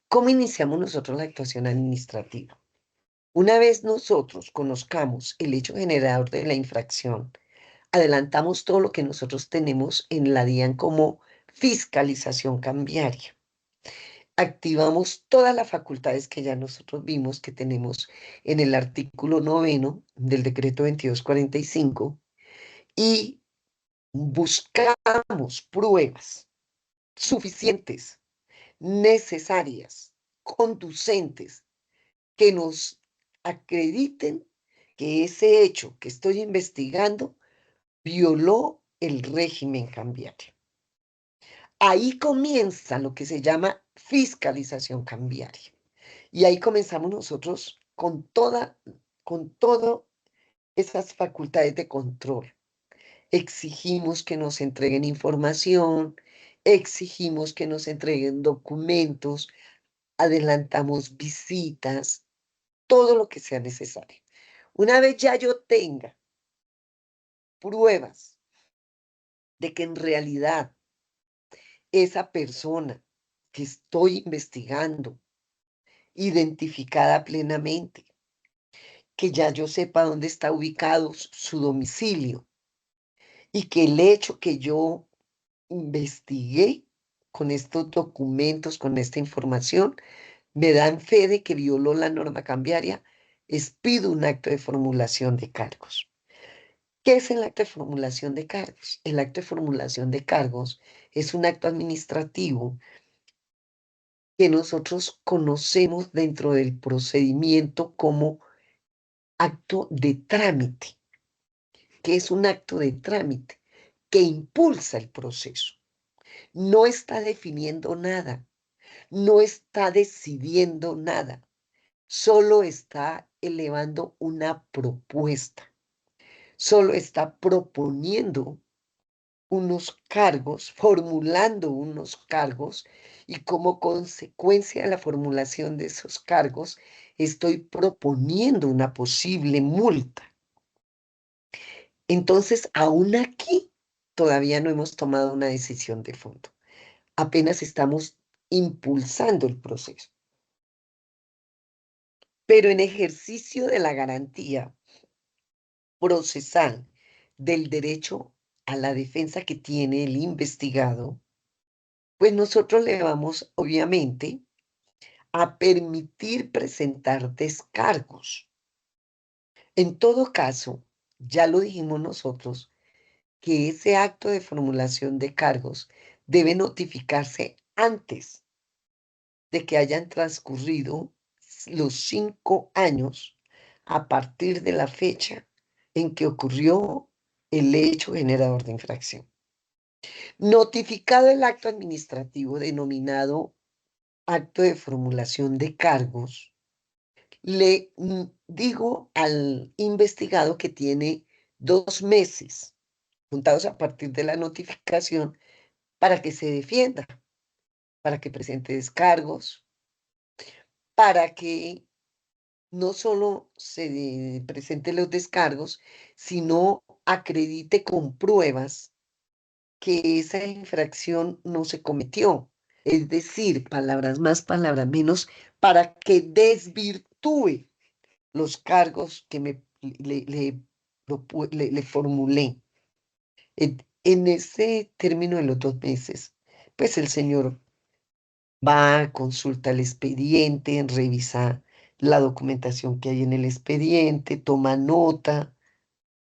¿Cómo iniciamos nosotros la actuación administrativa? Una vez nosotros conozcamos el hecho generador de la infracción, adelantamos todo lo que nosotros tenemos en la DIAN como fiscalización cambiaria. Activamos todas las facultades que ya nosotros vimos que tenemos en el artículo 9 del decreto 2245 y buscamos pruebas suficientes, necesarias, conducentes, que nos acrediten que ese hecho que estoy investigando violó el régimen cambiario. Ahí comienza lo que se llama fiscalización cambiaria. Y ahí comenzamos nosotros con todo esas facultades de control. Exigimos que nos entreguen información, exigimos que nos entreguen documentos, adelantamos visitas, todo lo que sea necesario. Una vez ya yo tenga pruebas de que en realidad esa persona que estoy investigando, identificada plenamente, que ya yo sepa dónde está ubicado su domicilio y que el hecho que yo investigué con estos documentos, con esta información, me dan fe de que violó la norma cambiaria, pido un acto de formulación de cargos. ¿Qué es el acto de formulación de cargos? El acto de formulación de cargos es un acto administrativo que nosotros conocemos dentro del procedimiento como acto de trámite, que es un acto de trámite que impulsa el proceso. No está definiendo nada, no está decidiendo nada, solo está elevando una propuesta, solo está proponiendo unos cargos, formulando unos cargos y como consecuencia de la formulación de esos cargos, estoy proponiendo una posible multa. Entonces, aún aquí todavía no hemos tomado una decisión de fondo. Apenas estamos impulsando el proceso. Pero en ejercicio de la garantía procesal del derecho a la defensa que tiene el investigado, pues nosotros le vamos, obviamente, a permitir presentar descargos. En todo caso, ya lo dijimos nosotros, que ese acto de formulación de cargos debe notificarse antes de que hayan transcurrido los 5 años a partir de la fecha en que ocurrió el hecho generador de infracción. Notificado el acto administrativo denominado acto de formulación de cargos, le digo al investigado que tiene 2 meses contados a partir de la notificación para que se defienda, para que presente descargos, para que no solo se presente los descargos, sino acredite con pruebas que esa infracción no se cometió. Es decir, palabras más, palabras menos, para que desvirtúe los cargos que le formulé. En ese término de los 2 meses, pues el señor va, consulta el expediente, revisa la documentación que hay en el expediente, toma nota,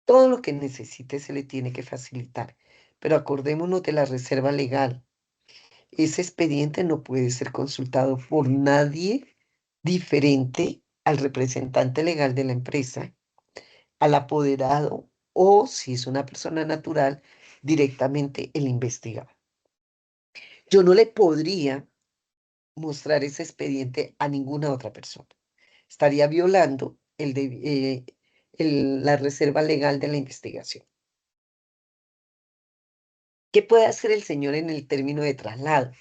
todo lo que necesite se le tiene que facilitar. Pero acordémonos de la reserva legal. Ese expediente no puede ser consultado por nadie diferente al representante legal de la empresa, al apoderado o, si es una persona natural, directamente el investigado. Yo no le podría mostrar ese expediente a ninguna otra persona. Estaría violando la reserva legal de la investigación. ¿Qué puede hacer el señor en el término de traslado?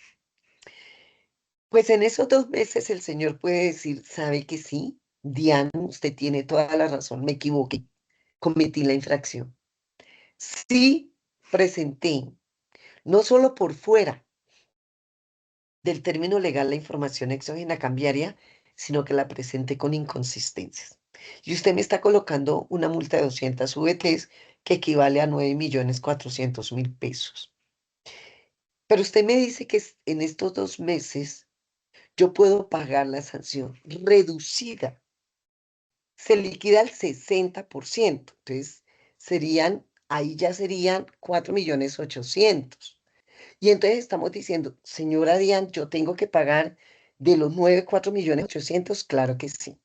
Pues en esos 2 meses el señor puede decir, ¿sabe que sí? Diana, usted tiene toda la razón, me equivoqué, cometí la infracción. Sí presenté, no solo por fuera, del término legal la información exógena cambiaria, sino que la presente con inconsistencias. Y usted me está colocando una multa de 200 VTs que equivale a 9.400.000 pesos. Pero usted me dice que en estos 2 meses yo puedo pagar la sanción reducida. Se liquida el 60%. Entonces, ahí ya serían 4.800.000. Y entonces estamos diciendo, señora Diane, yo tengo que pagar de los 9, 4.800.000. Claro que sí.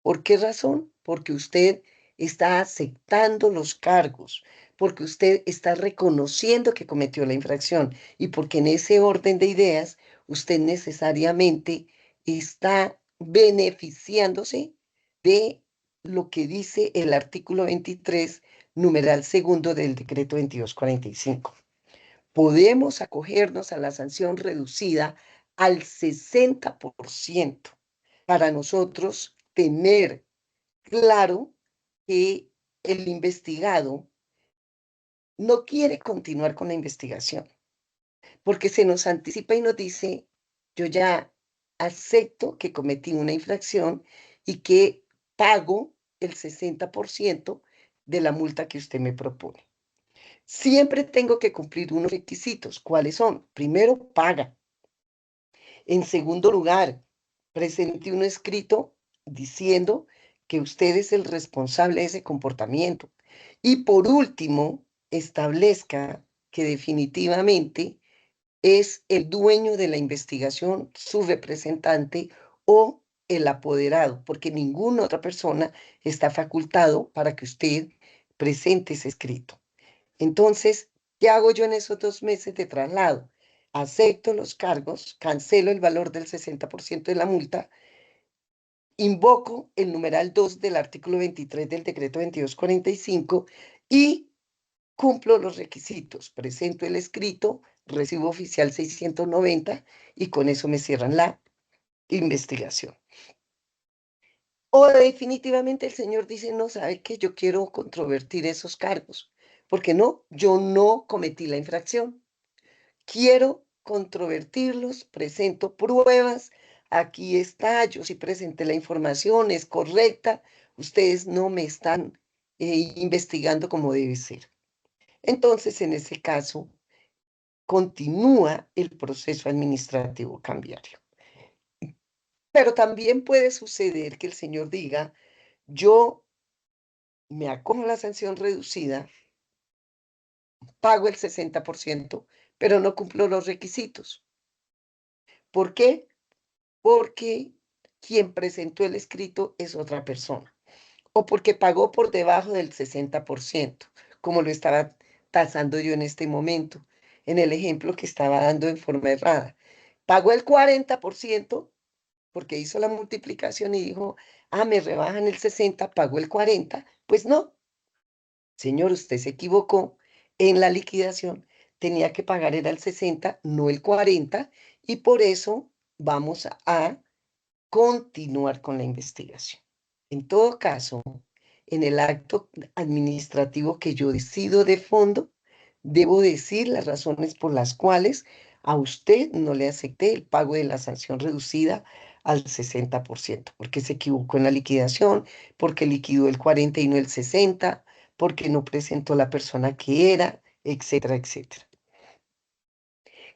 ¿Por qué razón? Porque usted está aceptando los cargos, porque usted está reconociendo que cometió la infracción y porque en ese orden de ideas usted necesariamente está beneficiándose de lo que dice el artículo 23, numeral segundo del decreto 2245. Podemos acogernos a la sanción reducida al 60% para nosotros tener claro que el investigado no quiere continuar con la investigación, porque se nos anticipa y nos dice, yo ya acepto que cometí una infracción y que pago el 60% de la multa que usted me propone. Siempre tengo que cumplir unos requisitos. ¿Cuáles son? Primero, paga. En segundo lugar, presente un escrito diciendo que usted es el responsable de ese comportamiento. Y por último, establezca que definitivamente es el dueño de la investigación, su representante o el apoderado, porque ninguna otra persona está facultado para que usted presente ese escrito. Entonces, ¿qué hago yo en esos 2 meses de traslado? Acepto los cargos, cancelo el valor del 60% de la multa, invoco el numeral 2 del artículo 23 del decreto 2245 y cumplo los requisitos. Presento el escrito, recibo oficial 690 y con eso me cierran la investigación. O definitivamente el señor dice, no, ¿sabe qué? Yo quiero controvertir esos cargos. Porque no, yo no cometí la infracción. Quiero controvertirlos, presento pruebas, aquí está, yo sí presenté la información, es correcta, ustedes no me están investigando como debe ser. Entonces, en ese caso, continúa el proceso administrativo cambiario. Pero también puede suceder que el señor diga, yo me acojo a la sanción reducida, pago el 60%, pero no cumplo los requisitos. ¿Por qué? Porque quien presentó el escrito es otra persona, o porque pagó por debajo del 60%, como lo estaba tasando yo en este momento, en el ejemplo que estaba dando en forma errada. Pagó el 40% porque hizo la multiplicación y dijo, me rebajan el 60, pagó el 40. Pues no, señor, usted se equivocó en la liquidación, tenía que pagar era el 60, no el 40, y por eso vamos a continuar con la investigación. En todo caso, en el acto administrativo que yo decido de fondo, debo decir las razones por las cuales a usted no le acepté el pago de la sanción reducida al 60%, porque se equivocó en la liquidación, porque liquidó el 40 y no el 60, porque no presentó la persona que era, etcétera, etcétera.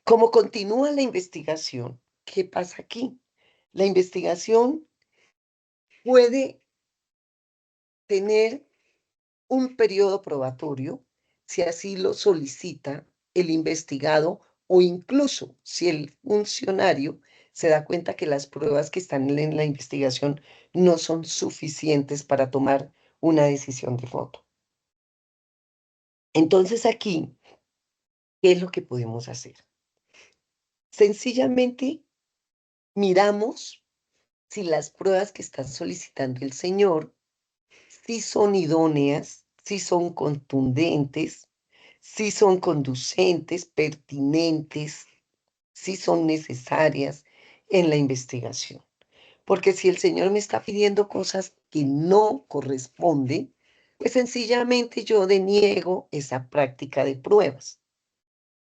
Como continúa la investigación, ¿qué pasa aquí? La investigación puede tener un periodo probatorio si así lo solicita el investigado o incluso si el funcionario se da cuenta que las pruebas que están en la investigación no son suficientes para tomar una decisión de voto. Entonces aquí, ¿qué es lo que podemos hacer? Sencillamente miramos si las pruebas que está solicitando el señor si son idóneas, si son contundentes, si son conducentes, pertinentes, si son necesarias en la investigación. Porque si el señor me está pidiendo cosas que no corresponden, pues sencillamente yo deniego esa práctica de pruebas.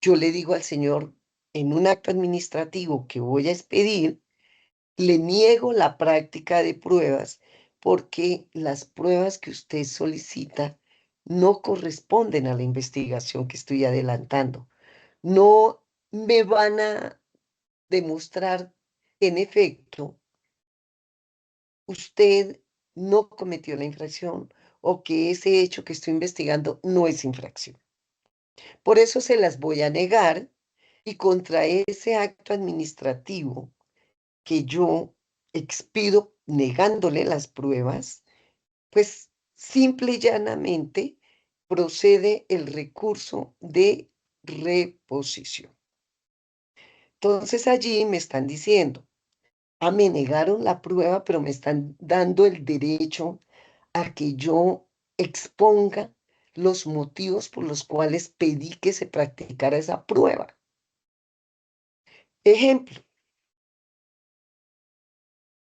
Yo le digo al señor, en un acto administrativo que voy a expedir, le niego la práctica de pruebas porque las pruebas que usted solicita no corresponden a la investigación que estoy adelantando. No me van a demostrar que en efecto usted no cometió la infracción o que ese hecho que estoy investigando no es infracción. Por eso se las voy a negar y contra ese acto administrativo que yo expido negándole las pruebas, pues simple y llanamente procede el recurso de reposición. Entonces allí me están diciendo, me negaron la prueba, pero me están dando el derecho a que yo exponga los motivos por los cuales pedí que se practicara esa prueba. Ejemplo,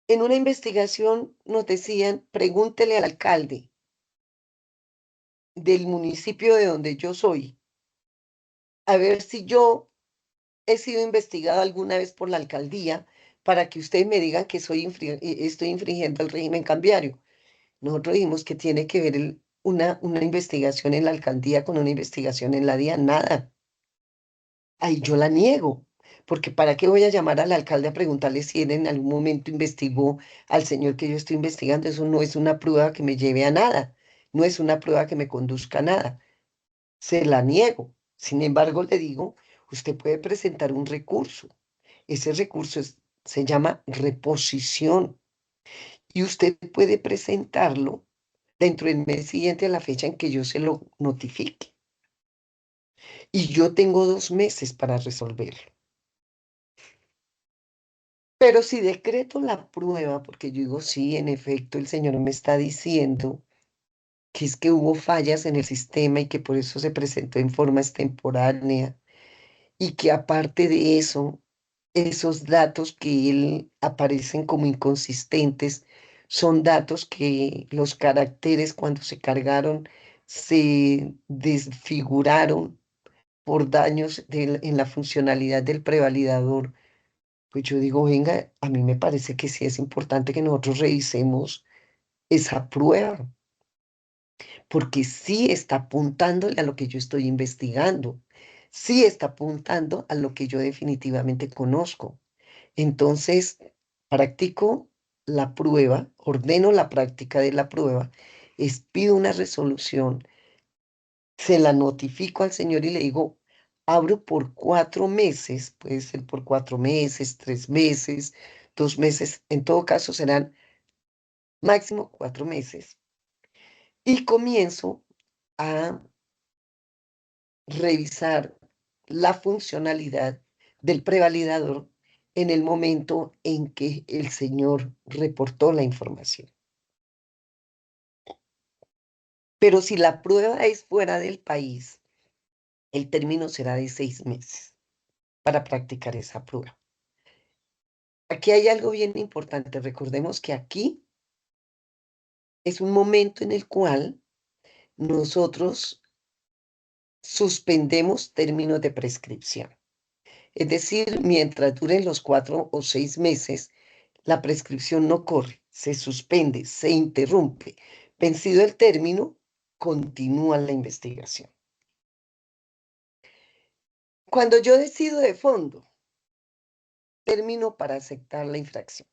en una investigación nos decían, pregúntele al alcalde del municipio de donde yo soy, a ver si yo he sido investigado alguna vez por la alcaldía para que ustedes me digan que estoy infringiendo el régimen cambiario. Nosotros dijimos que tiene que ver una investigación en la alcaldía con una investigación en la DIAN, nada. Ahí yo la niego, porque ¿para qué voy a llamar al alcalde a preguntarle si él en algún momento investigó al señor que yo estoy investigando? Eso no es una prueba que me lleve a nada, no es una prueba que me conduzca a nada. Se la niego. Sin embargo, le digo, usted puede presentar un recurso. Ese recurso se llama reposición y usted puede presentarlo dentro del mes siguiente a la fecha en que yo se lo notifique. Y yo tengo 2 meses para resolverlo. Pero si decreto la prueba, porque yo digo, sí, en efecto, el señor me está diciendo que es que hubo fallas en el sistema y que por eso se presentó en forma extemporánea y que aparte de eso, esos datos que él aparecen como inconsistentes son datos que los caracteres cuando se cargaron se desfiguraron por daños en la funcionalidad del prevalidador. Pues yo digo, venga, a mí me parece que sí es importante que nosotros revisemos esa prueba, porque sí está apuntándole a lo que yo estoy investigando, sí está apuntando a lo que yo definitivamente conozco. Entonces, practico la prueba, ordeno la práctica de la prueba, pido una resolución, se la notifico al señor y le digo, abro por 4 meses, puede ser por 4 meses, 3 meses, 2 meses, en todo caso serán máximo 4 meses. Y comienzo a revisar la funcionalidad del prevalidador en el momento en que el señor reportó la información. Pero si la prueba es fuera del país, el término será de 6 meses para practicar esa prueba. Aquí hay algo bien importante. Recordemos que aquí es un momento en el cual nosotros suspendemos términos de prescripción. Es decir, mientras duren los 4 o 6 meses, la prescripción no corre, se suspende, se interrumpe. Vencido el término, continúa la investigación. Cuando yo decido de fondo, término para aceptar la infracción.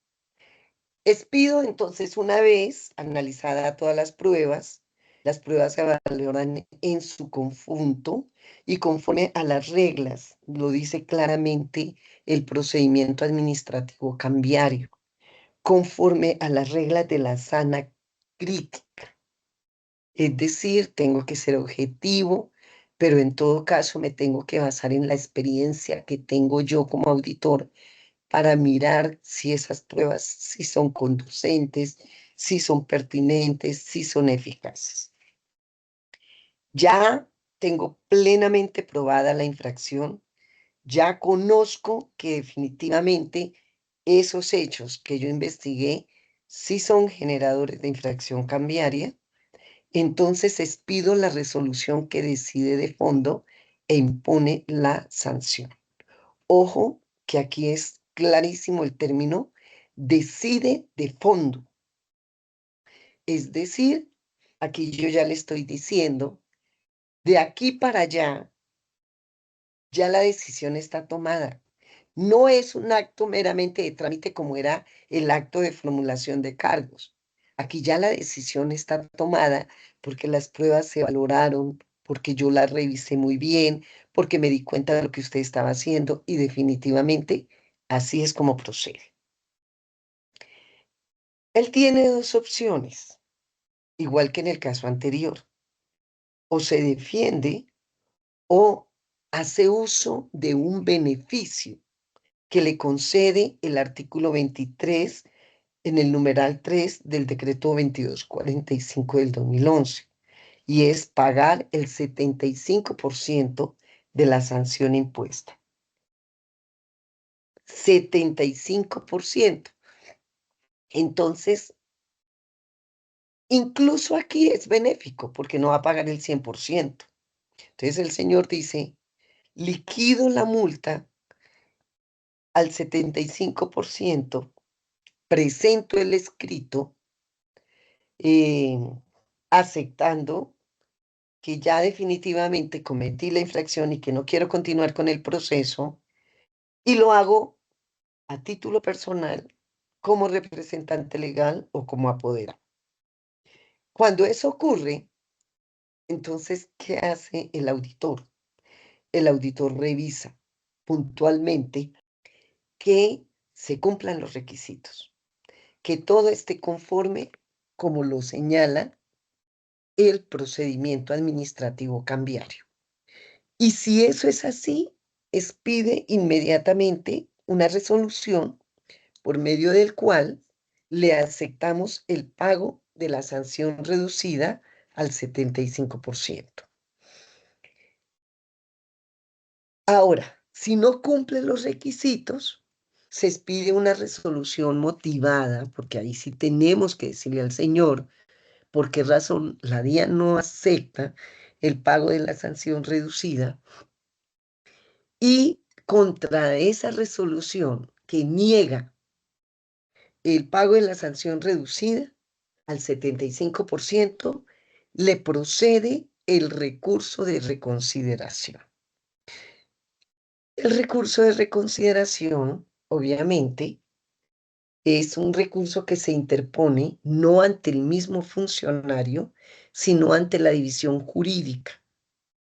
Expido entonces una vez analizada todas las pruebas se valoran en su conjunto y conforme a las reglas, lo dice claramente el procedimiento administrativo cambiario, conforme a las reglas de la sana crítica. Es decir, tengo que ser objetivo, pero en todo caso me tengo que basar en la experiencia que tengo yo como auditor para mirar si esas pruebas sí son conducentes, si son pertinentes, si son eficaces. Ya tengo plenamente probada la infracción, ya conozco que definitivamente esos hechos que yo investigué sí son generadores de infracción cambiaria, entonces expido la resolución que decide de fondo e impone la sanción. Ojo, que aquí es clarísimo el término, decide de fondo. Es decir, aquí yo ya le estoy diciendo, de aquí para allá, ya la decisión está tomada. No es un acto meramente de trámite como era el acto de formulación de cargos. Aquí ya la decisión está tomada porque las pruebas se valoraron, porque yo las revisé muy bien, porque me di cuenta de lo que usted estaba haciendo y definitivamente así es como procede. Él tiene dos opciones, igual que en el caso anterior. O se defiende o hace uso de un beneficio que le concede el artículo 23 en el numeral 3 del decreto 2245 del 2011, y es pagar el 75% de la sanción impuesta. 75%. Entonces, incluso aquí es benéfico porque no va a pagar el 100%. Entonces el señor dice, liquido la multa al 75%, presento el escrito eh, aceptando que ya definitivamente cometí la infracción y que no quiero continuar con el proceso, y lo hago a título personal como representante legal o como apoderado. Cuando eso ocurre, entonces, ¿qué hace el auditor? El auditor revisa puntualmente que se cumplan los requisitos, que todo esté conforme como lo señala el procedimiento administrativo cambiario. Y si eso es así, expide inmediatamente una resolución por medio del cual le aceptamos el pago de la sanción reducida al 75%. Ahora, si no cumple los requisitos, se expide una resolución motivada, porque ahí sí tenemos que decirle al señor por qué razón la DIA no acepta el pago de la sanción reducida, y contra esa resolución que niega el pago de la sanción reducida al 75%, le procede el recurso de reconsideración. El recurso de reconsideración, obviamente, es un recurso que se interpone no ante el mismo funcionario, sino ante la división jurídica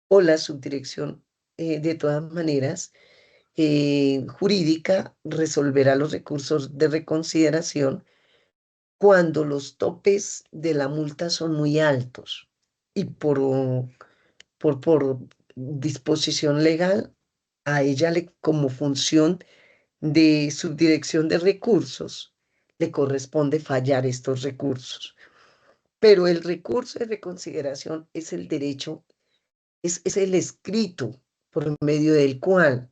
o la subdirección. De todas maneras, jurídica resolverá los recursos de reconsideración cuando los topes de la multa son muy altos y por disposición legal a ella como función de subdirección de recursos le corresponde fallar estos recursos. Pero el recurso de reconsideración es el derecho, es el escrito por medio del cual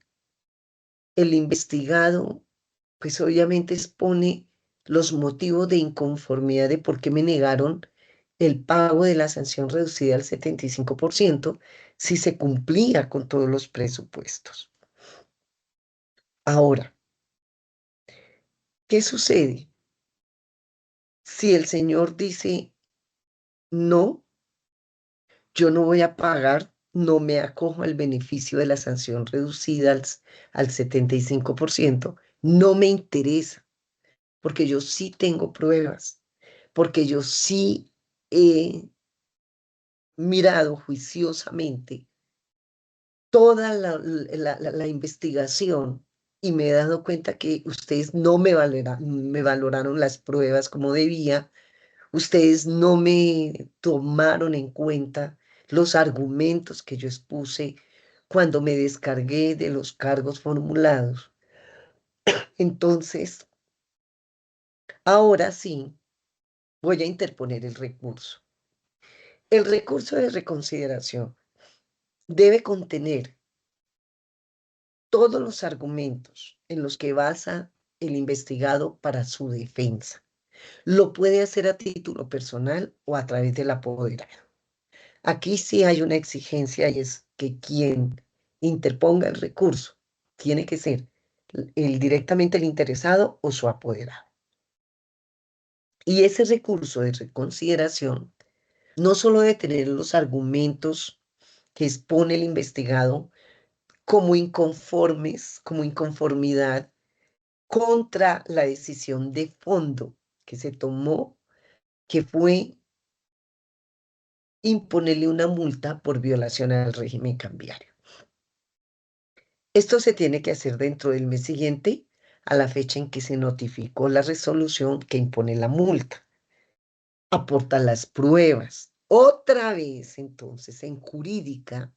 el investigado, pues obviamente expone los motivos de inconformidad de por qué me negaron el pago de la sanción reducida al 75% si se cumplía con todos los presupuestos. Ahora, ¿qué sucede? Si el señor dice, no, yo no voy a pagar, no me acojo al beneficio de la sanción reducida al 75%, no me interesa, porque yo sí tengo pruebas, porque yo sí he mirado juiciosamente toda la investigación y me he dado cuenta que ustedes no me valoraron las pruebas como debía, ustedes no me tomaron en cuenta los argumentos que yo expuse cuando me descargué de los cargos formulados. Entonces, ahora sí, voy a interponer el recurso. El recurso de reconsideración debe contener todos los argumentos en los que basa el investigado para su defensa. Lo puede hacer a título personal o a través del apoderado. Aquí sí hay una exigencia y es que quien interponga el recurso tiene que ser directamente el interesado o su apoderado. Y ese recurso de reconsideración no solo debe tener los argumentos que expone el investigado como inconformes, como inconformidad contra la decisión de fondo que se tomó, que fue imponerle una multa por violación al régimen cambiario. Esto se tiene que hacer dentro del mes siguiente a la fecha en que se notificó la resolución que impone la multa. Aporta las pruebas. Otra vez, entonces, en jurídica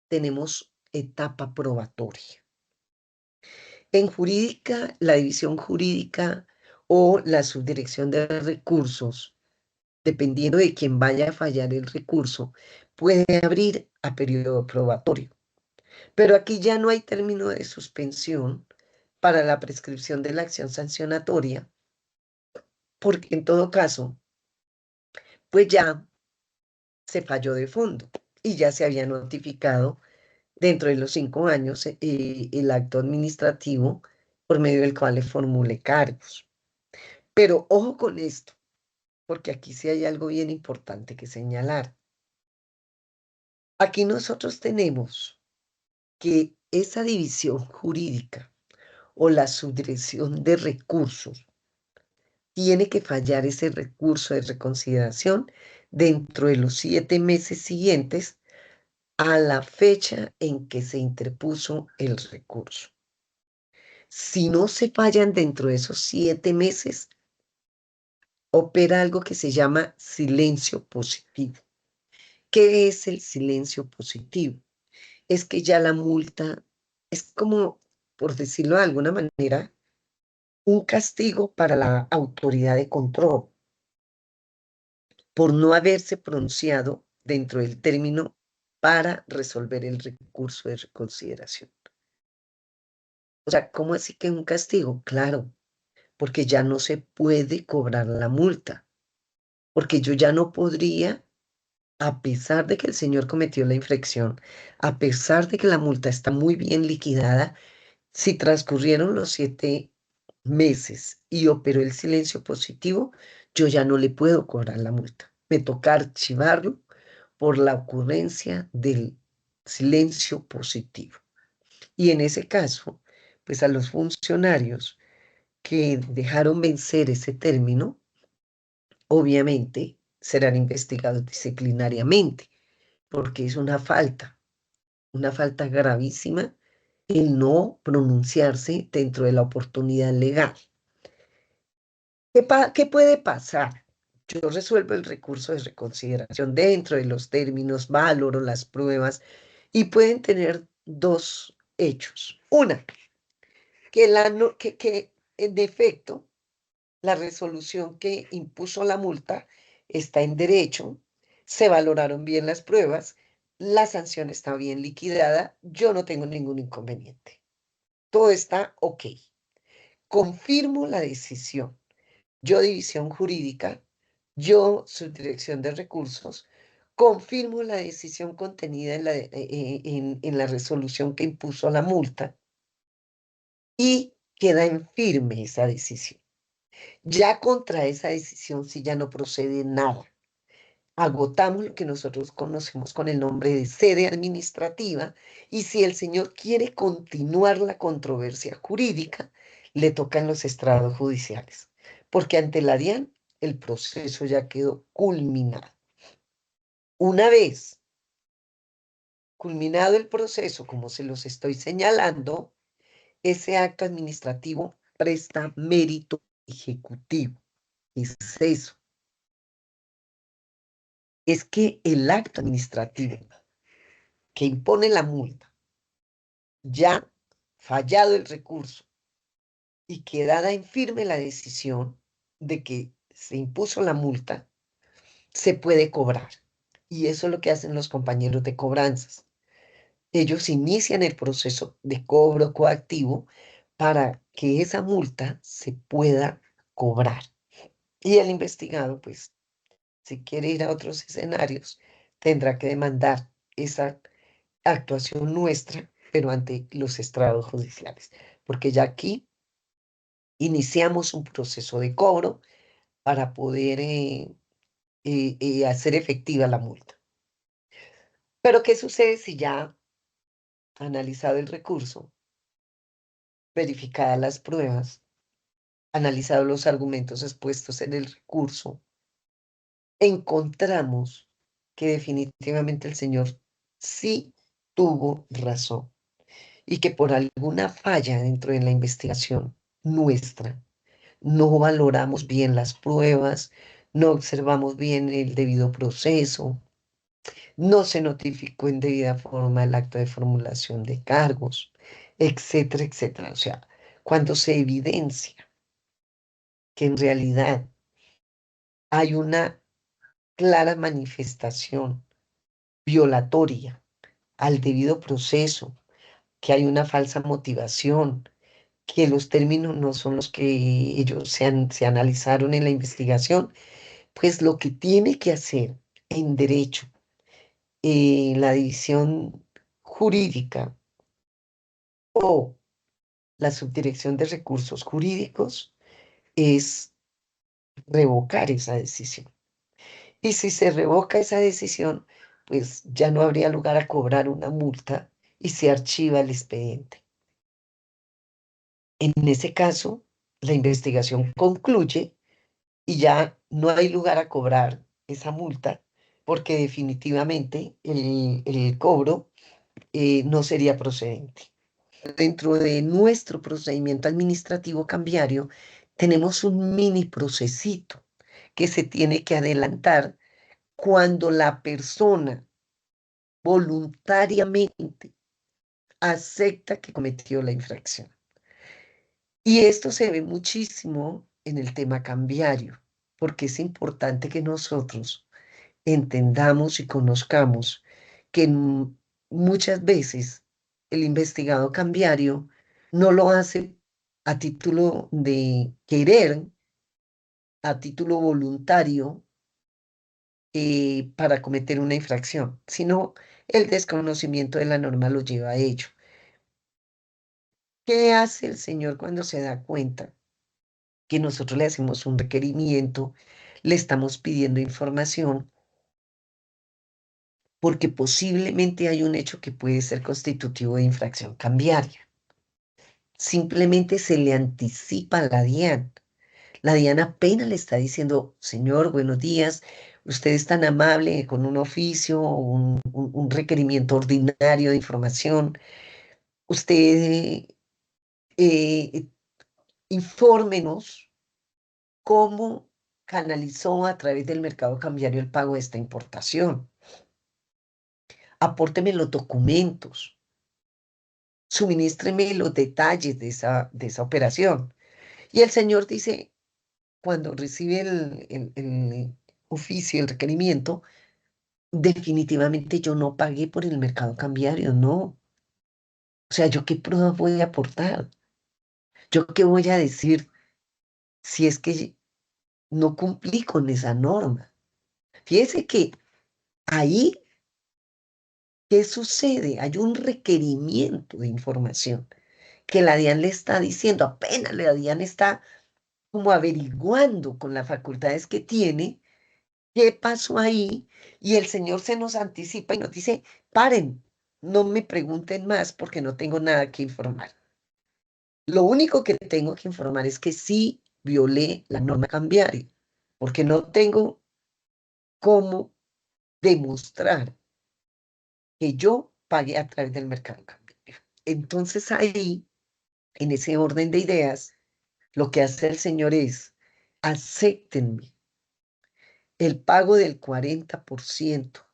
tenemos etapa probatoria. En jurídica, la división jurídica o la subdirección de recursos, dependiendo de quién vaya a fallar el recurso, puede abrir a periodo probatorio. Pero aquí ya no hay término de suspensión para la prescripción de la acción sancionatoria, porque en todo caso, pues ya se falló de fondo y ya se había notificado dentro de los 5 años el acto administrativo por medio del cual le formule cargos. Pero ojo con esto, porque aquí sí hay algo bien importante que señalar. Aquí nosotros tenemos que esa división jurídica o la subdirección de recursos tiene que fallar ese recurso de reconsideración dentro de los 7 meses siguientes a la fecha en que se interpuso el recurso. Si no se fallan dentro de esos 7 meses, opera algo que se llama silencio positivo. ¿Qué es el silencio positivo? Es que ya la multa es como, por decirlo de alguna manera, un castigo para la autoridad de control por no haberse pronunciado dentro del término para resolver el recurso de reconsideración. O sea, ¿cómo así que un castigo? Claro, porque ya no se puede cobrar la multa, porque yo ya no podría, a pesar de que el señor cometió la infracción, a pesar de que la multa está muy bien liquidada, si transcurrieron los 7 meses y operó el silencio positivo, yo ya no le puedo cobrar la multa. Me toca archivarlo por la ocurrencia del silencio positivo. Y en ese caso, pues a los funcionarios que dejaron vencer ese término, obviamente serán investigados disciplinariamente, porque es una falta gravísima el no pronunciarse dentro de la oportunidad legal. ¿Qué puede pasar? Yo resuelvo el recurso de reconsideración dentro de los términos, valoro las pruebas y pueden tener dos hechos. Una, que en defecto la resolución que impuso la multa está en derecho, se valoraron bien las pruebas, la sanción está bien liquidada, yo no tengo ningún inconveniente. Todo está ok. Confirmo la decisión. Yo, división jurídica, yo, subdirección de recursos, confirmo la decisión contenida en la resolución que impuso la multa y queda en firme esa decisión. Ya contra esa decisión, si ya no procede nada, agotamos lo que nosotros conocemos con el nombre de sede administrativa y si el señor quiere continuar la controversia jurídica, le tocan los estrados judiciales, porque ante la DIAN el proceso ya quedó culminado. Una vez culminado el proceso, como se los estoy señalando, ese acto administrativo presta mérito ejecutivo. Es eso. Es que el acto administrativo que impone la multa, ya fallado el recurso y quedada en firme la decisión de que se impuso la multa, se puede cobrar. Y eso es lo que hacen los compañeros de cobranzas. Ellos inician el proceso de cobro coactivo para que esa multa se pueda cobrar. Y el investigado, pues, si quiere ir a otros escenarios, tendrá que demandar esa actuación nuestra pero ante los estrados judiciales, porque ya aquí iniciamos un proceso de cobro para poder hacer efectiva la multa. Pero ¿qué sucede si ya analizado el recurso, verificadas las pruebas, analizado los argumentos expuestos en el recurso, encontramos que definitivamente el señor sí tuvo razón y que por alguna falla dentro de la investigación nuestra, no valoramos bien las pruebas, no observamos bien el debido proceso, no se notificó en debida forma el acto de formulación de cargos, etcétera, etcétera? O sea, cuando se evidencia que en realidad hay una clara manifestación violatoria al debido proceso, que hay una falsa motivación, que los términos no son los que ellos se analizaron en la investigación, pues lo que tiene que hacer en derecho la división jurídica o la subdirección de recursos jurídicos es revocar esa decisión. Y si se revoca esa decisión, pues ya no habría lugar a cobrar una multa y se archiva el expediente. En ese caso, la investigación concluye y ya no hay lugar a cobrar esa multa porque definitivamente el cobro no sería procedente. Dentro de nuestro procedimiento administrativo cambiario, tenemos un mini procesito que se tiene que adelantar cuando la persona voluntariamente acepta que cometió la infracción. Y esto se ve muchísimo en el tema cambiario, porque es importante que nosotros entendamos y conozcamos que muchas veces el investigado cambiario no lo hace a título de querer, a título voluntario, para cometer una infracción, sino el desconocimiento de la norma lo lleva a ello. ¿Qué hace el señor cuando se da cuenta que nosotros le hacemos un requerimiento, le estamos pidiendo información, porque posiblemente hay un hecho que puede ser constitutivo de infracción cambiaria? Simplemente se le anticipa a la DIAN. La DIAN apenas le está diciendo: señor, buenos días, usted es tan amable con un oficio o un requerimiento ordinario de información. Usted eh, infórmenos cómo canalizó a través del mercado cambiario el pago de esta importación. Apórteme los documentos, suministreme los detalles de esa operación. Y el señor dice, cuando recibe el oficio, el requerimiento: definitivamente yo no pagué por el mercado cambiario, no. O sea, ¿yo qué pruebas voy a aportar? ¿Yo qué voy a decir si es que no cumplí con esa norma? Fíjese que ahí, ¿qué sucede? Hay un requerimiento de información que la DIAN le está diciendo, apenas la DIAN está como averiguando con las facultades que tiene qué pasó ahí, y el señor se nos anticipa y nos dice: paren, no me pregunten más porque no tengo nada que informar. Lo único que tengo que informar es que sí violé la norma cambiaria, porque no tengo cómo demostrar que yo pagué a través del mercado cambiario. Entonces ahí, en ese orden de ideas, lo que hace el señor es: acéptenme el pago del 40%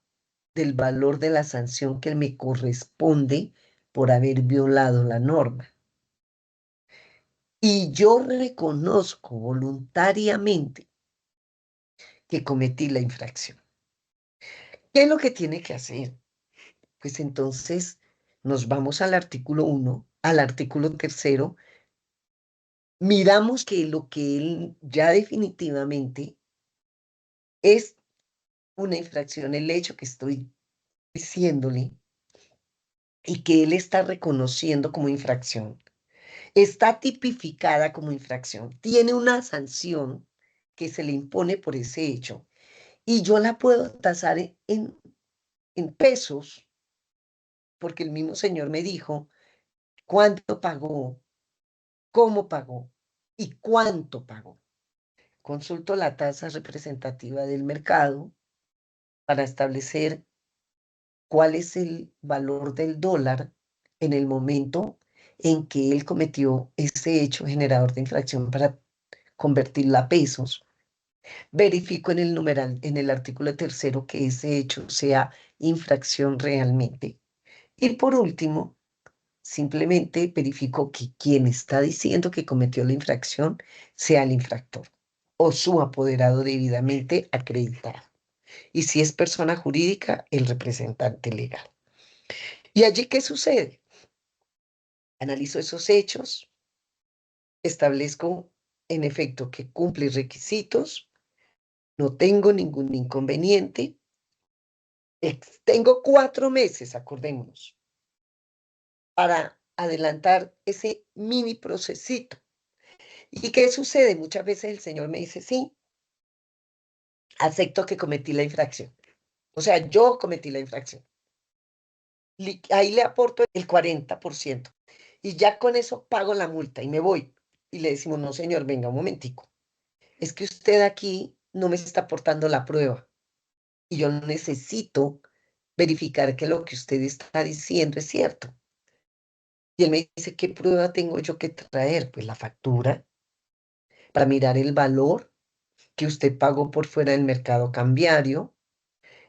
del valor de la sanción que me corresponde por haber violado la norma. Y yo reconozco voluntariamente que cometí la infracción. ¿Qué es lo que tiene que hacer? Pues entonces nos vamos al artículo 1, al artículo 3, miramos que lo que él ya definitivamente es una infracción, el hecho que estoy diciéndole, y que él está reconociendo como infracción, está tipificada como infracción, tiene una sanción que se le impone por ese hecho y yo la puedo tasar en pesos, porque el mismo señor me dijo cuánto pagó, cómo pagó y cuánto pagó. Consulto la tasa representativa del mercado para establecer cuál es el valor del dólar en el momento en que él cometió ese hecho generador de infracción para convertirla a pesos. Verifico en el numeral, en el artículo tercero, que ese hecho sea infracción realmente. Y por último, simplemente verifico que quien está diciendo que cometió la infracción sea el infractor o su apoderado debidamente acreditado. Y si es persona jurídica, el representante legal. ¿Y allí qué sucede? Analizo esos hechos, establezco en efecto que cumple requisitos, no tengo ningún inconveniente. Tengo 4 meses, acordémonos, para adelantar ese mini procesito. ¿Y qué sucede? Muchas veces el señor me dice, sí, acepto que cometí la infracción. O sea, yo cometí la infracción. Ahí le aporto el 40%. Y ya con eso pago la multa y me voy. Y le decimos, no, señor, venga un momentico. Es que usted aquí no me está aportando la prueba. Y yo necesito verificar que lo que usted está diciendo es cierto. Y él me dice, ¿qué prueba tengo yo que traer? Pues la factura para mirar el valor que usted pagó por fuera del mercado cambiario,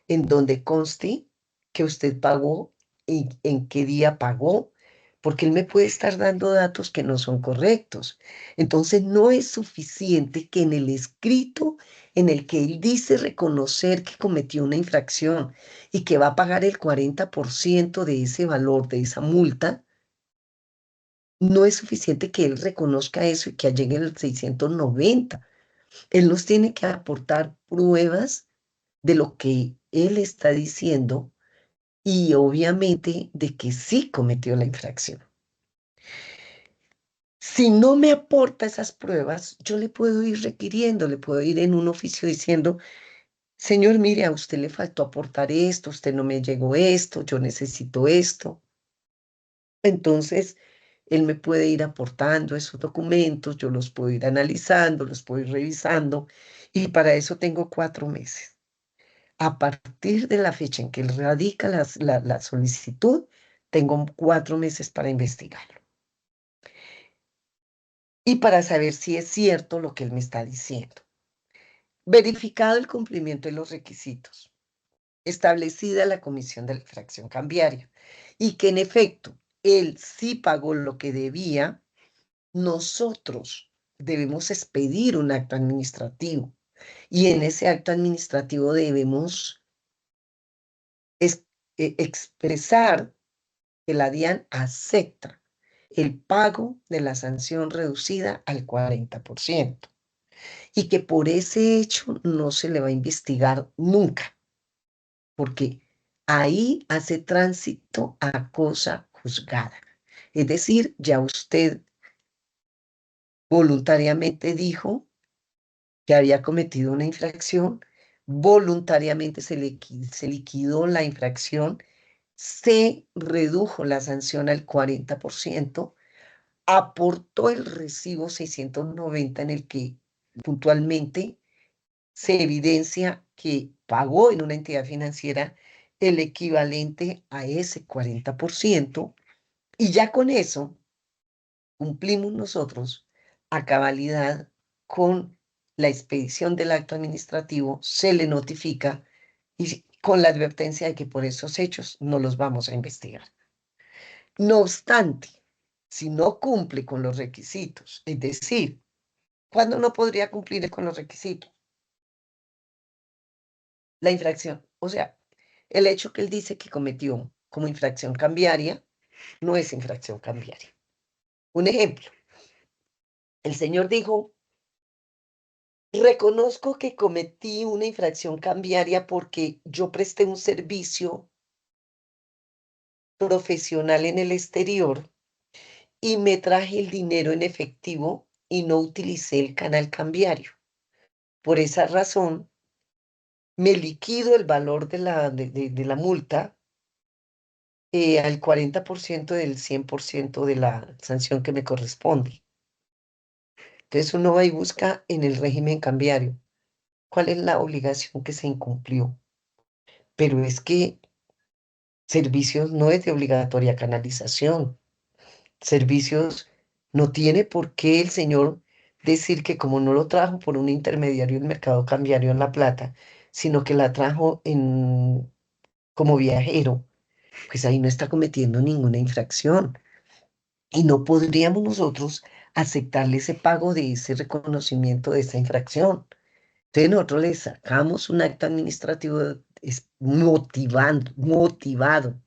en donde conste que usted pagó y en qué día pagó, porque él me puede estar dando datos que no son correctos. Entonces no es suficiente que en el escrito en el que él dice reconocer que cometió una infracción y que va a pagar el 40% de ese valor, de esa multa, no es suficiente que él reconozca eso y que llegue el 690. Él nos tiene que aportar pruebas de lo que él está diciendo y obviamente de que sí cometió la infracción. Si no me aporta esas pruebas, yo le puedo ir requiriendo, le puedo ir en un oficio diciendo, señor, mire, a usted le faltó aportar esto, usted no me llegó esto, yo necesito esto. Entonces, él me puede ir aportando esos documentos, yo los puedo ir analizando, los puedo ir revisando, y para eso tengo 4 meses. A partir de la fecha en que él radica la solicitud, tengo 4 meses para investigarlo y para saber si es cierto lo que él me está diciendo. Verificado el cumplimiento de los requisitos, establecida la comisión de la infracción cambiaria y que en efecto él sí pagó lo que debía, nosotros debemos expedir un acto administrativo y en ese acto administrativo debemos expresar que la DIAN acepta el pago de la sanción reducida al 40% y que por ese hecho no se le va a investigar nunca, porque ahí hace tránsito a cosa juzgada. Es decir, ya usted voluntariamente dijo que había cometido una infracción, voluntariamente se liquidó la infracción, se redujo la sanción al 40%, aportó el recibo 690 en el que puntualmente se evidencia que pagó en una entidad financiera el equivalente a ese 40%, y ya con eso cumplimos nosotros a cabalidad con la expedición del acto administrativo, se le notifica y con la advertencia de que por esos hechos no los vamos a investigar. No obstante, si no cumple con los requisitos, es decir, ¿cuándo no podría cumplir con los requisitos? La infracción. O sea, el hecho que él dice que cometió como infracción cambiaria no es infracción cambiaria. Un ejemplo, el señor dijo, reconozco que cometí una infracción cambiaria porque yo presté un servicio profesional en el exterior y me traje el dinero en efectivo y no utilicé el canal cambiario. Por esa razón, me liquido el valor de la multa al 40% del 100% de la sanción que me corresponde. Entonces uno va y busca en el régimen cambiario cuál es la obligación que se incumplió. Pero es que servicios no es de obligatoria canalización. Servicios no tiene por qué el señor decir que como no lo trajo por un intermediario del mercado cambiario en La Plata, sino que la trajo como viajero, pues ahí no está cometiendo ninguna infracción. Y no podríamos nosotros aceptarle ese pago de ese reconocimiento de esa infracción. Entonces nosotros le sacamos un acto administrativo motivado,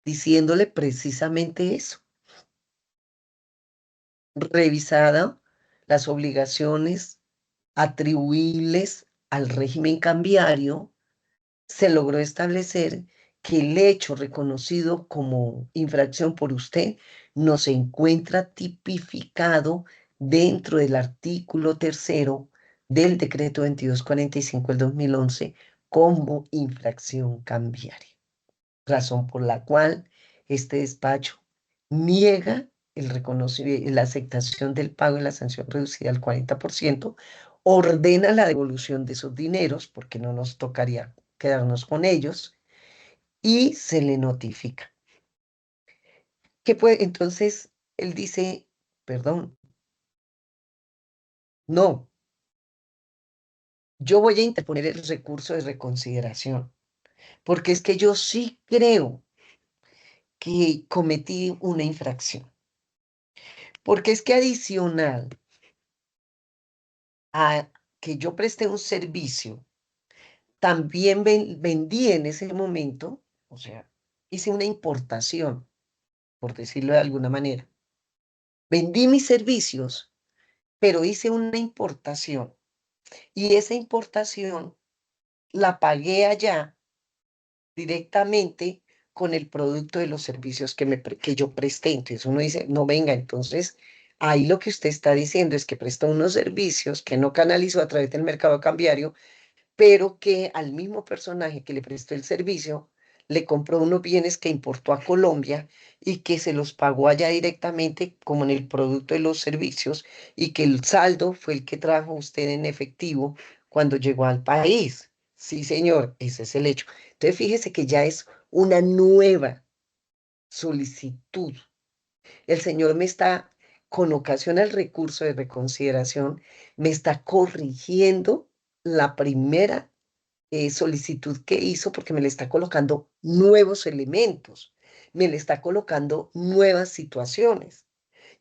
diciéndole precisamente eso, revisada las obligaciones atribuibles al régimen cambiario, se logró establecer que el hecho reconocido como infracción por usted no se encuentra tipificado dentro del artículo tercero del decreto 2245 del 2011 como infracción cambiaria, razón por la cual este despacho niega el reconocimiento, la aceptación del pago de la sanción reducida al 40%, ordena la devolución de esos dineros, porque no nos tocaría quedarnos con ellos, y se le notifica. Entonces, él dice, perdón, no, yo voy a interponer el recurso de reconsideración, porque es que yo sí creo que cometí una infracción, porque es que adicional a que yo presté un servicio, también vendí en ese momento, o sea, hice una importación, por decirlo de alguna manera. Vendí mis servicios, pero hice una importación y esa importación la pagué allá directamente con el producto de los servicios que yo presté. Entonces uno dice, no venga, entonces ahí lo que usted está diciendo es que prestó unos servicios que no canalizó a través del mercado cambiario, pero que al mismo personaje que le prestó el servicio le compró unos bienes que importó a Colombia y que se los pagó allá directamente como en el producto de los servicios y que el saldo fue el que trajo usted en efectivo cuando llegó al país. Sí, señor, ese es el hecho. Entonces fíjese que ya es una nueva solicitud. El señor me está, con ocasión al recurso de reconsideración, me está corrigiendo la primera solicitud que hizo porque me le está colocando nuevos elementos, me le está colocando nuevas situaciones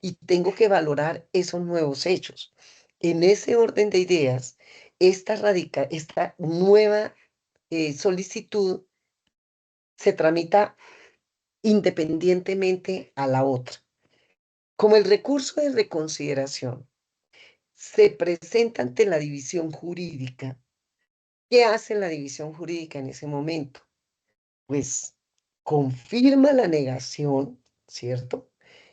y tengo que valorar esos nuevos hechos. En ese orden de ideas, esta nueva solicitud se tramita independientemente a la otra. Como el recurso de reconsideración se presenta ante la división jurídica, ¿qué hace la división jurídica en ese momento? Pues confirma la negación, ¿cierto?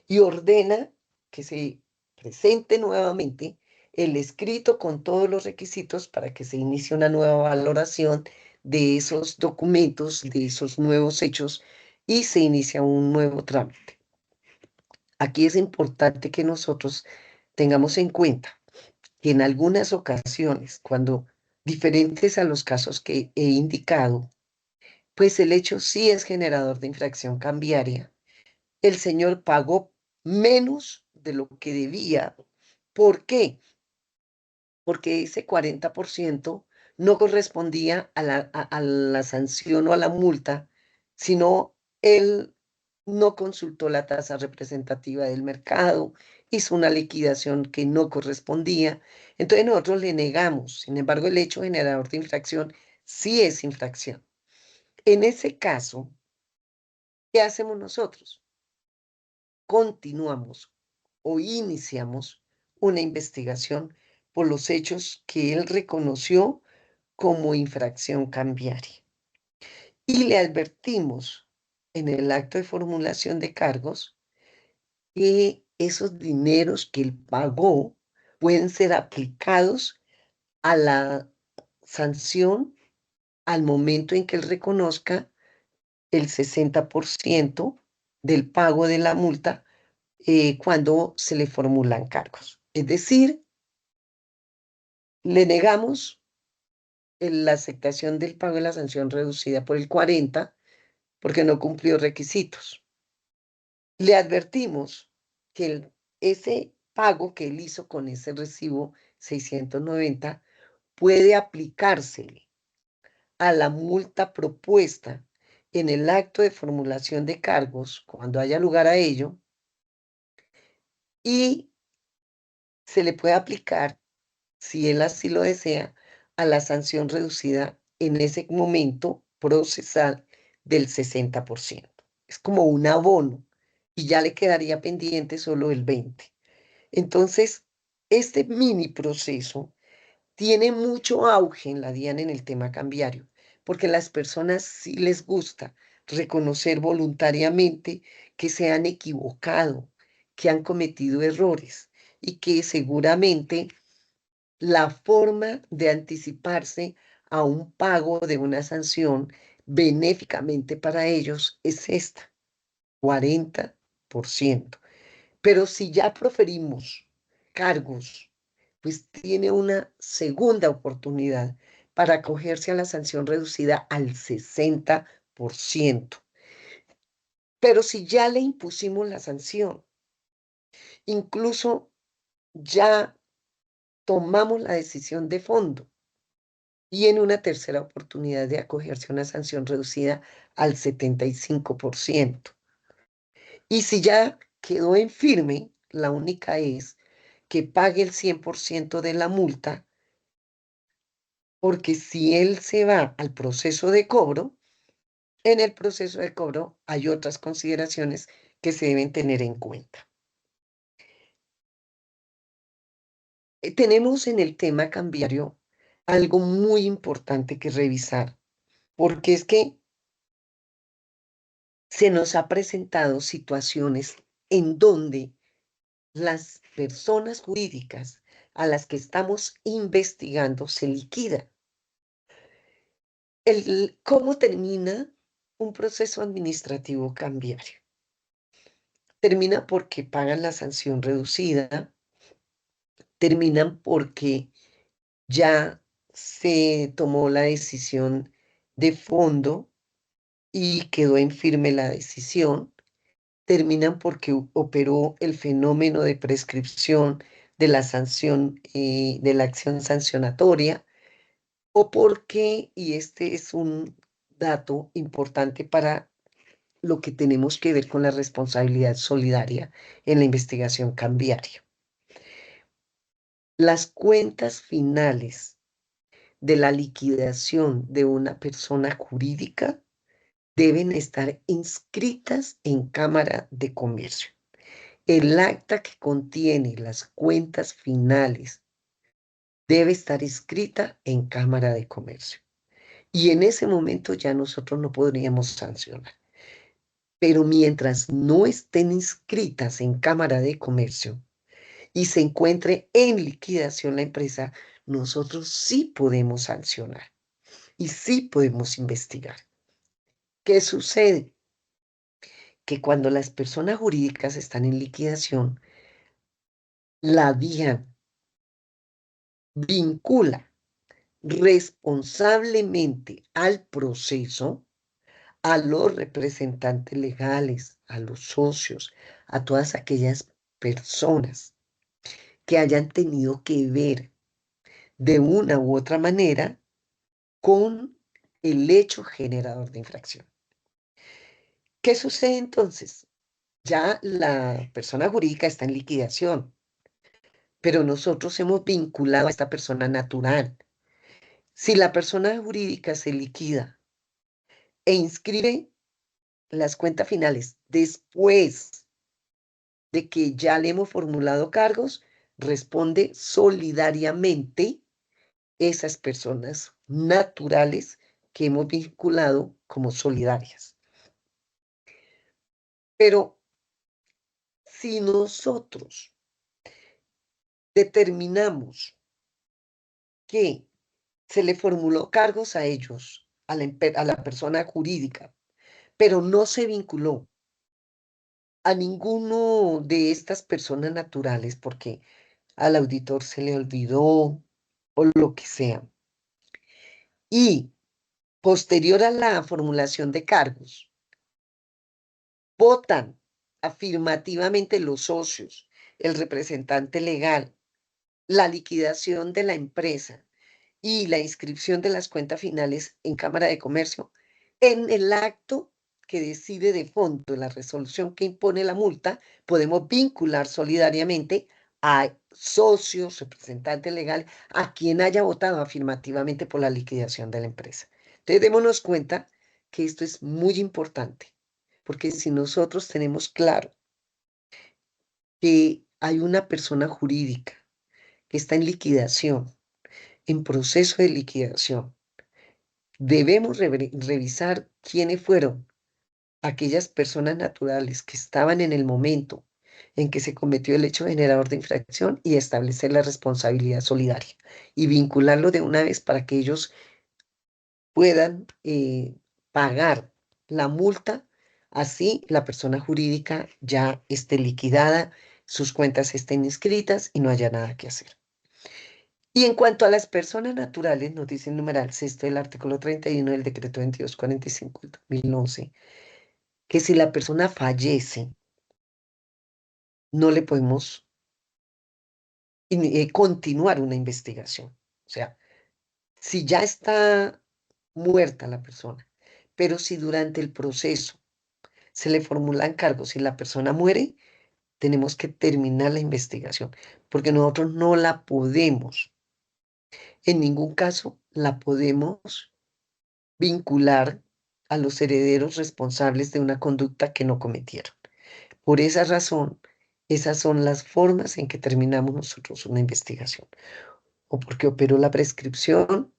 Y ordena que se presente nuevamente el escrito con todos los requisitos para que se inicie una nueva valoración de esos documentos, de esos nuevos hechos y se inicia un nuevo trámite. Aquí es importante que nosotros tengamos en cuenta que en algunas ocasiones, cuando diferentes a los casos que he indicado, pues el hecho sí es generador de infracción cambiaria. El señor pagó menos de lo que debía. ¿Por qué? Porque ese 40% no correspondía a la sanción o a la multa, sino él no consultó la tasa representativa del mercado, hizo una liquidación que no correspondía. Entonces nosotros le negamos. Sin embargo, el hecho generador de infracción sí es infracción. En ese caso, ¿qué hacemos nosotros? Continuamos o iniciamos una investigación por los hechos que él reconoció como infracción cambiaria. Y le advertimos en el acto de formulación de cargos que esos dineros que él pagó pueden ser aplicados a la sanción al momento en que él reconozca el 60% del pago de la multa cuando se le formulan cargos. Es decir, le negamos la aceptación del pago de la sanción reducida por el 40 porque no cumplió requisitos. Le advertimos que ese pago que él hizo con ese recibo 690 puede aplicársele a la multa propuesta en el acto de formulación de cargos, cuando haya lugar a ello, y se le puede aplicar, si él así lo desea, a la sanción reducida en ese momento procesal del 60%. Es como un abono y ya le quedaría pendiente solo el 20%. Entonces, este mini proceso tiene mucho auge en la DIAN en el tema cambiario, porque a las personas sí les gusta reconocer voluntariamente que se han equivocado, que han cometido errores y que seguramente la forma de anticiparse a un pago de una sanción benéficamente para ellos es esta, 40%. Pero si ya proferimos cargos, pues tiene una segunda oportunidad para acogerse a la sanción reducida al 60%. Pero si ya le impusimos la sanción, incluso ya tomamos la decisión de fondo y en una tercera oportunidad de acogerse a una sanción reducida al 75%. Y si ya quedó en firme, la única es que pague el 100% de la multa, porque si él se va al proceso de cobro, en el proceso de cobro hay otras consideraciones que se deben tener en cuenta. Tenemos en el tema cambiario algo muy importante que revisar, porque es que se nos ha presentado situaciones en donde las personas jurídicas a las que estamos investigando se liquidan. ¿Cómo termina un proceso administrativo cambiario? Termina porque pagan la sanción reducida, terminan porque ya se tomó la decisión de fondo y quedó en firme la decisión, terminan porque operó el fenómeno de prescripción de la sanción, de la acción sancionatoria, o porque, y este es un dato importante para lo que tenemos que ver con la responsabilidad solidaria en la investigación cambiaria. Las cuentas finales de la liquidación de una persona jurídica deben estar inscritas en Cámara de Comercio. El acta que contiene las cuentas finales debe estar inscrita en Cámara de Comercio. Y en ese momento ya nosotros no podríamos sancionar. Pero mientras no estén inscritas en Cámara de Comercio y se encuentre en liquidación la empresa, nosotros sí podemos sancionar y sí podemos investigar. ¿Qué sucede? Que cuando las personas jurídicas están en liquidación, la DIAN vincula responsablemente al proceso a los representantes legales, a los socios, a todas aquellas personas que hayan tenido que ver de una u otra manera con el hecho generador de infracción. ¿Qué sucede entonces? Ya la persona jurídica está en liquidación, pero nosotros hemos vinculado a esta persona natural. Si la persona jurídica se liquida e inscribe las cuentas finales después de que ya le hemos formulado cargos, responde solidariamente esas personas naturales que hemos vinculado como solidarias. Pero si nosotros determinamos que se le formuló cargos a ellos, a la persona jurídica, pero no se vinculó a ninguno de estas personas naturales porque al auditor se le olvidó o lo que sea. Y posterior a la formulación de cargos, votan afirmativamente los socios, el representante legal, la liquidación de la empresa y la inscripción de las cuentas finales en Cámara de Comercio, en el acto que decide de fondo, la resolución que impone la multa, podemos vincular solidariamente a socios, representante legal, a quien haya votado afirmativamente por la liquidación de la empresa. Entonces, démonos cuenta que esto es muy importante, porque si nosotros tenemos claro que hay una persona jurídica que está en liquidación, en proceso de liquidación, debemos revisar quiénes fueron aquellas personas naturales que estaban en el momento en que se cometió el hecho generador de infracción y establecer la responsabilidad solidaria y vincularlo de una vez para que ellos puedan pagar la multa, así la persona jurídica ya esté liquidada, sus cuentas estén inscritas y no haya nada que hacer. Y en cuanto a las personas naturales, nos dice el numeral sexto del artículo 31 del decreto 2245 del 2011, que si la persona fallece, no le podemos continuar una investigación. O sea, si ya está muerta la persona, pero si durante el proceso se le formulan cargos y la persona muere, tenemos que terminar la investigación, porque nosotros no la podemos, en ningún caso la podemos vincular a los herederos responsables de una conducta que no cometieron. Por esa razón, esas son las formas en que terminamos nosotros una investigación. O porque operó la prescripción,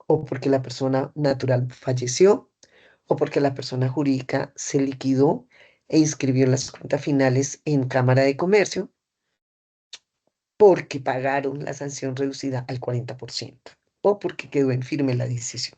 o porque la persona natural falleció, o porque la persona jurídica se liquidó e inscribió las cuentas finales en Cámara de Comercio, porque pagaron la sanción reducida al 40%, o porque quedó en firme la decisión.